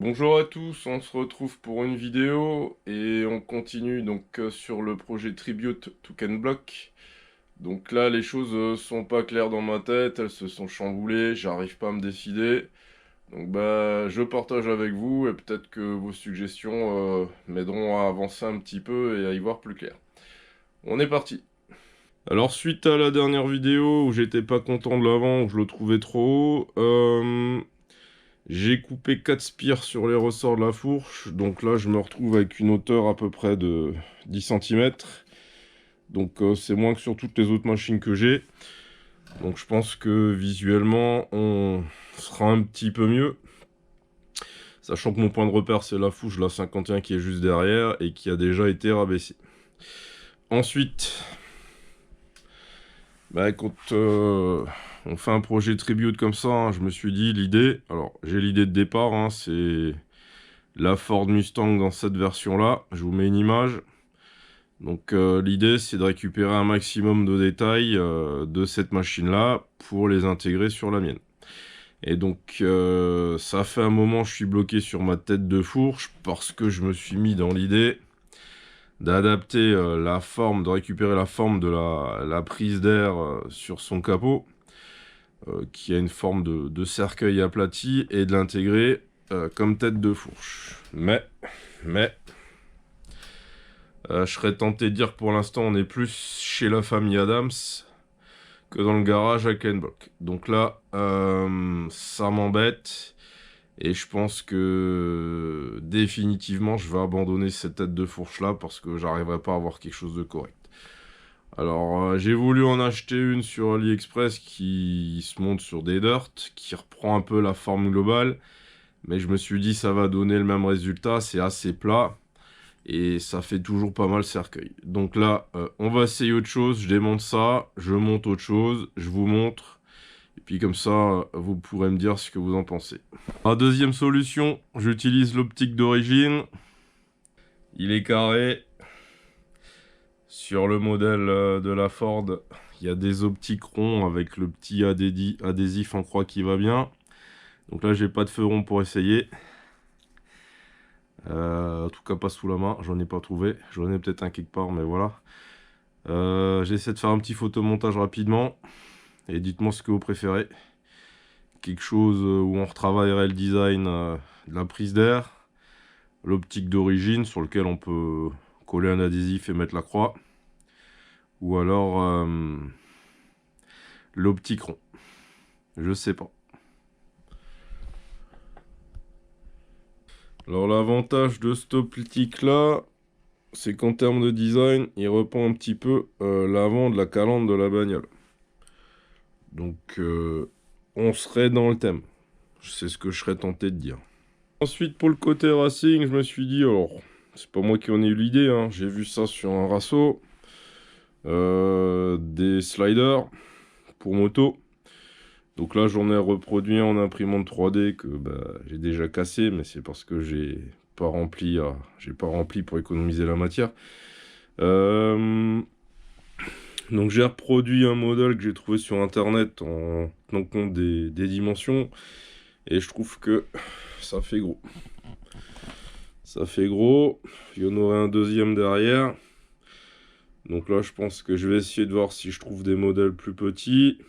Bonjour à tous, on se retrouve pour une vidéo et on continue sur le projet Tribute to Ken Block. Donc là les choses sont pas claires dans ma tête, elles se sont chamboulées, j'arrive pas à me décider. Donc je partage avec vous et peut-être que vos suggestions m'aideront à avancer un petit peu et à y voir plus clair. On est parti. Alors suite à la dernière vidéo où j'étais pas content de l'avant, où je le trouvais trop haut, j'ai coupé 4 spires sur les ressorts de la fourche, donc là je me retrouve avec une hauteur à peu près de 10 cm. Donc c'est moins que sur toutes les autres machines que j'ai. Donc je pense que visuellement on sera un petit peu mieux. Sachant que mon point de repère c'est la fourche, la 51 qui est juste derrière et qui a déjà été rabaissée. Ensuite, quand on fait un projet tribute comme ça, hein, je me suis dit l'idée, alors j'ai l'idée de départ, hein, c'est la Ford Mustang dans cette version-là. Je vous mets une image. Donc l'idée, c'est de récupérer un maximum de détails de cette machine-là pour les intégrer sur la mienne. Et donc ça fait un moment que je suis bloqué sur ma tête de fourche parce que je me suis mis dans l'idée d'adapter la forme, de récupérer la forme de la prise d'air sur son capot, qui a une forme de cercueil aplati, et de l'intégrer comme tête de fourche. Mais, je serais tenté de dire que pour l'instant on est plus chez la famille Adams que dans le garage à Ken Block. Donc là, ça m'embête. Et je pense que définitivement je vais abandonner cette tête de fourche là parce que j'arriverai pas à avoir quelque chose de correct. Alors j'ai voulu en acheter une sur AliExpress qui se monte sur des dirt, qui reprend un peu la forme globale. Mais je me suis dit ça va donner le même résultat, c'est assez plat. Et ça fait toujours pas mal cercueil. Donc là, on va essayer autre chose. Je démonte ça, je monte autre chose, je vous montre. Et puis comme ça, vous pourrez me dire ce que vous en pensez. La deuxième solution, j'utilise l'optique d'origine. Il est carré. Sur le modèle de la Ford, il y a des optiques ronds avec le petit adhésif en croix qui va bien. Donc là, j'ai pas de feu rond pour essayer. En tout cas pas sous la main, j'en ai pas trouvé. J'en ai peut-être un quelque part, mais voilà. J'essaie de faire un petit photomontage rapidement. Et dites-moi ce que vous préférez. Quelque chose où on retravaillerait le design de la prise d'air. L'optique d'origine sur lequel on peut coller un adhésif et mettre la croix. Ou alors l'optique rond. Je sais pas. Alors l'avantage de cette optique là, c'est qu'en termes de design, il reprend un petit peu l'avant de la calandre de la bagnole. Donc on serait dans le thème. C'est ce que je serais tenté de dire. Ensuite pour le côté racing, je me suis dit, alors c'est pas moi qui en ai eu l'idée, hein, j'ai vu ça sur un rasso. Des sliders pour moto. Donc là j'en ai reproduit en imprimante 3D que j'ai déjà cassé, mais c'est parce que j'ai pas rempli pour économiser la matière. Donc j'ai reproduit un modèle que j'ai trouvé sur internet en tenant compte des dimensions, et je trouve que ça fait gros. Ça fait gros, il y en aurait un deuxième derrière. Donc là je pense que je vais essayer de voir si je trouve des modèles plus petits.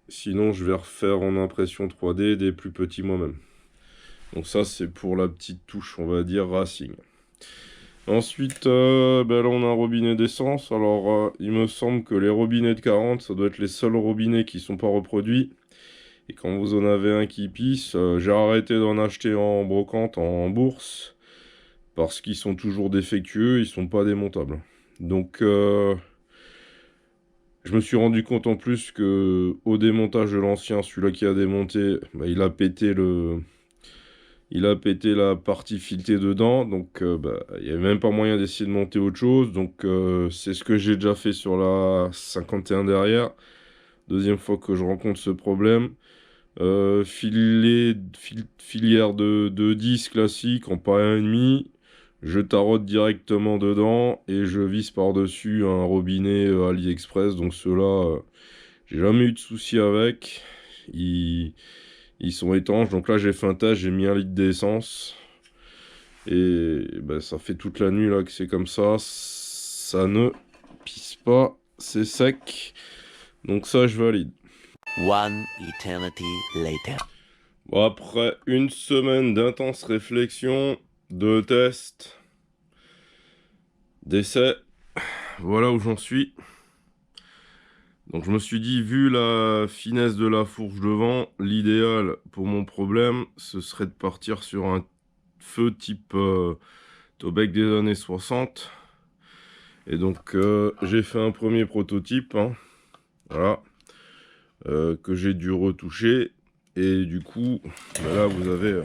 Sinon je vais refaire en impression 3D des plus petits moi-même. Donc ça c'est pour la petite touche, on va dire, racing. Ensuite là on a un robinet d'essence. Alors il me semble que les robinets de 40, ça doit être les seuls robinets qui sont pas reproduits. Et quand vous en avez un qui pisse, j'ai arrêté d'en acheter en brocante, en bourse, parce qu'ils sont toujours défectueux, ils sont pas démontables. Donc je me suis rendu compte en plus que au démontage de l'ancien, celui-là qui a démonté, il a pété la partie filetée dedans. Donc il n'y avait même pas moyen d'essayer de monter autre chose. Donc c'est ce que j'ai déjà fait sur la 51 derrière. Deuxième fois que je rencontre ce problème. Filière de 10 classique en paille 1,5. Je tarote directement dedans et je visse par-dessus un robinet AliExpress. Donc ceux-là, j'ai jamais eu de souci avec. Ils Ils sont étanches. Donc là, j'ai fait un test, j'ai mis 1 litre d'essence. Et ben, ça fait toute la nuit là que c'est comme ça. Ça ne pisse pas, c'est sec. Donc ça, je valide. One eternity later. Bon, après une semaine d'intense réflexion, de tests, d'essais, voilà où j'en suis. Donc je me suis dit, vu la finesse de la fourche devant, l'idéal pour mon problème, ce serait de partir sur un feu type Tobec des années 60. Et donc j'ai fait un premier prototype, hein, voilà, que j'ai dû retoucher. Et du coup, ben là vous avez,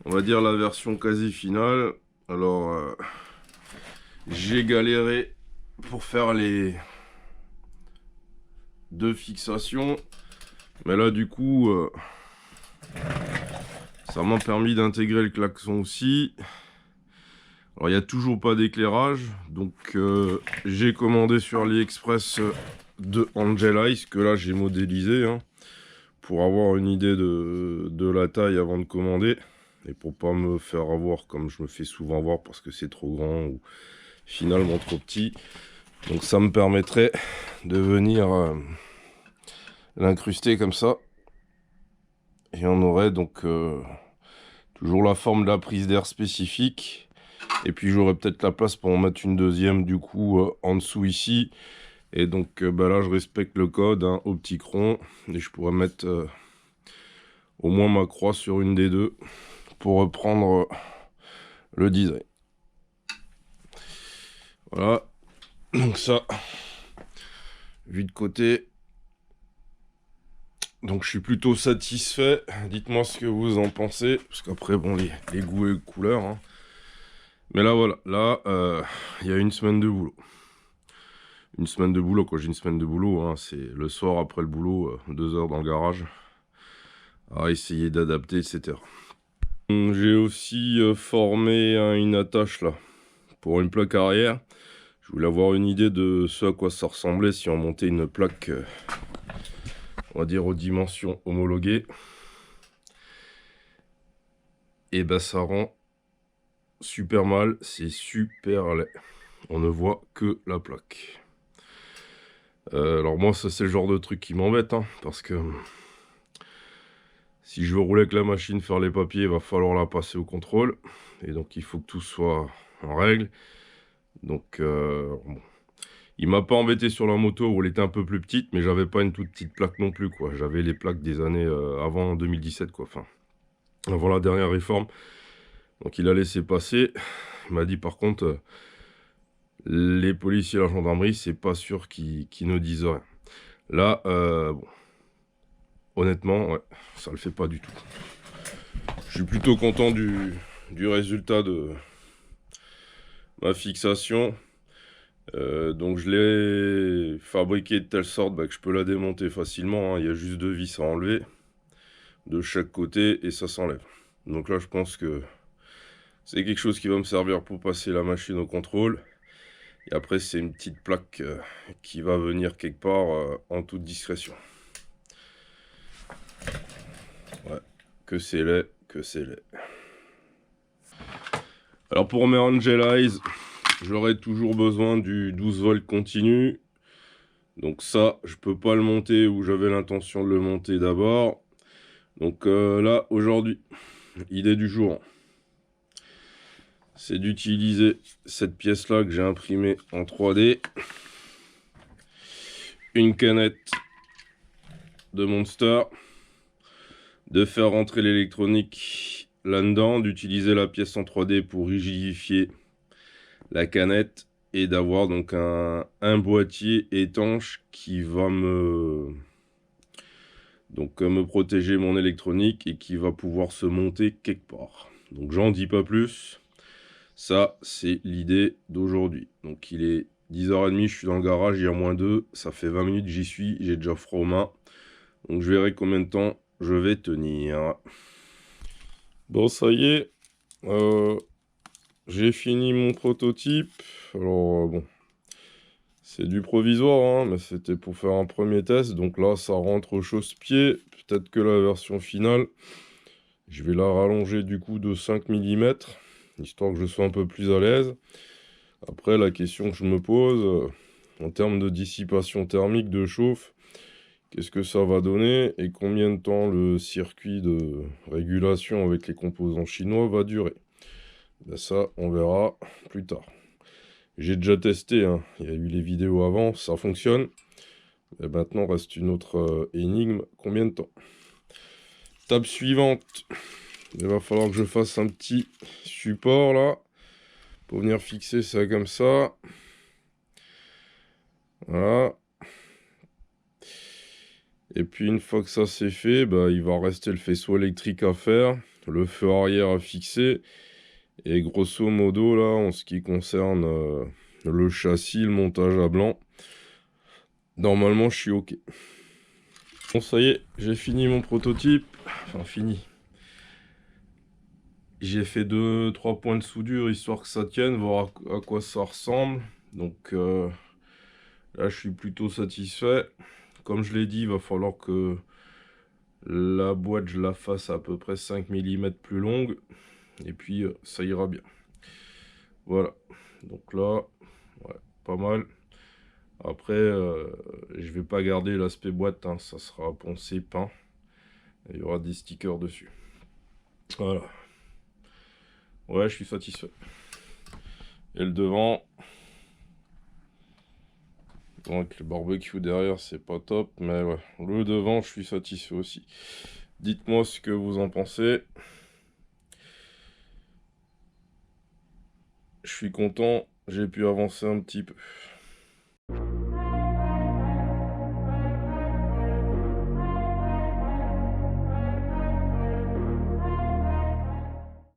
on va dire, la version quasi finale. Alors, j'ai galéré pour faire les 2 fixations. Mais là, du coup, ça m'a permis d'intégrer le klaxon aussi. Alors, il n'y a toujours pas d'éclairage. Donc, j'ai commandé sur AliExpress de Angel Eyes, que là, j'ai modélisé, hein, pour avoir une idée de la taille avant de commander. Et pour pas me faire avoir comme je me fais souvent avoir parce que c'est trop grand ou finalement trop petit. Donc ça me permettrait de venir l'incruster comme ça. Et on aurait donc toujours la forme de la prise d'air spécifique. Et puis j'aurais peut-être la place pour en mettre une deuxième du coup en dessous ici. Et donc bah là je respecte le code, hein, Opticron. Et je pourrais mettre au moins ma croix sur une des deux pour reprendre le design. Voilà. Donc ça, vu de côté. Donc je suis plutôt satisfait. Dites-moi ce que vous en pensez. Parce qu'après, bon, les goûts et les couleurs. Hein. Mais là, voilà. Là, il y a une semaine de boulot. Une semaine de boulot. Quand j'ai une semaine de boulot, hein, c'est le soir après le boulot, 2 heures dans le garage. À essayer d'adapter, etc. J'ai aussi formé une attache là. Pour une plaque arrière. Je voulais avoir une idée de ce à quoi ça ressemblait si on montait une plaque... on va dire aux dimensions homologuées. Et ben ça rend super mal, c'est super laid. On ne voit que la plaque. Alors moi ça c'est le genre de truc qui m'embête, hein, parce que si je veux rouler avec la machine, faire les papiers, il va falloir la passer au contrôle. Et donc il faut que tout soit en règle. Donc bon. Il m'a pas embêté sur la moto où elle était un peu plus petite, mais j'avais pas une toute petite plaque non plus, quoi. J'avais les plaques des années avant 2017, quoi. Enfin, avant la dernière réforme. Donc il a laissé passer. Il m'a dit par contre, les policiers et la gendarmerie, c'est pas sûr qu'ils ne disent rien. Là, bon, honnêtement, ouais, ça le fait pas du tout. Je suis plutôt content du résultat de ma fixation. Donc je l'ai fabriqué de telle sorte que je peux la démonter facilement, hein. Il y a juste 2 vis à enlever de chaque côté et ça s'enlève. Donc là je pense que c'est quelque chose qui va me servir pour passer la machine au contrôle. Et après c'est une petite plaque qui va venir quelque part en toute discrétion. Ouais, que c'est laid, que c'est laid. Alors pour mes Angel Eyes, j'aurai toujours besoin du 12 volts continu. Donc ça, je peux pas le monter où j'avais l'intention de le monter d'abord. Donc là, aujourd'hui, idée du jour, c'est d'utiliser cette pièce-là que j'ai imprimée en 3D. Une canette de Monster. De faire rentrer l'électronique là-dedans, d'utiliser la pièce en 3D pour rigidifier la canette et d'avoir donc un boîtier étanche qui va me protéger mon électronique et qui va pouvoir se monter quelque part. Donc j'en dis pas plus. Ça, c'est l'idée d'aujourd'hui. Donc il est 10h30, je suis dans le garage, il y a -2, ça fait 20 minutes j'y suis, j'ai déjà froid aux mains. Donc je verrai combien de temps je vais tenir. Bon, ça y est, j'ai fini mon prototype. Alors bon, C'est du provisoire, hein, mais c'était pour faire un premier test. Donc là, ça rentre au chausse-pied. Peut-être que la version finale, je vais la rallonger du coup de 5 mm, histoire que je sois un peu plus à l'aise. Après, la question que je me pose, en termes de dissipation thermique, de chauffe, qu'est-ce que ça va donner et combien de temps le circuit de régulation avec les composants chinois va durer? Ben ça, on verra plus tard. J'ai déjà testé, hein. Il y a eu les vidéos avant, ça fonctionne. Et maintenant, reste une autre énigme. Combien de temps? Table suivante. Il va falloir que je fasse un petit support là. Pour venir fixer ça comme ça. Voilà. Et puis une fois que ça c'est fait, bah, il va rester le faisceau électrique à faire. Le feu arrière à fixer. Et grosso modo là, en ce qui concerne le châssis, le montage à blanc, normalement je suis ok. Bon ça y est, j'ai fini mon prototype. Enfin fini. J'ai fait 2-3 points de soudure histoire que ça tienne, voir à quoi ça ressemble. Donc là je suis plutôt satisfait. Comme je l'ai dit, il va falloir que la boîte je la fasse à peu près 5 mm plus longue. Et puis ça ira bien. Voilà. Donc là, ouais, pas mal. Après, je vais pas garder l'aspect boîte, hein, ça sera poncé, peint. Et il y aura des stickers dessus. Voilà. Ouais, je suis satisfait. Et le devant. Donc le barbecue derrière, c'est pas top. Mais ouais, le devant, je suis satisfait aussi. Dites-moi ce que vous en pensez. Je suis content, j'ai pu avancer un petit peu.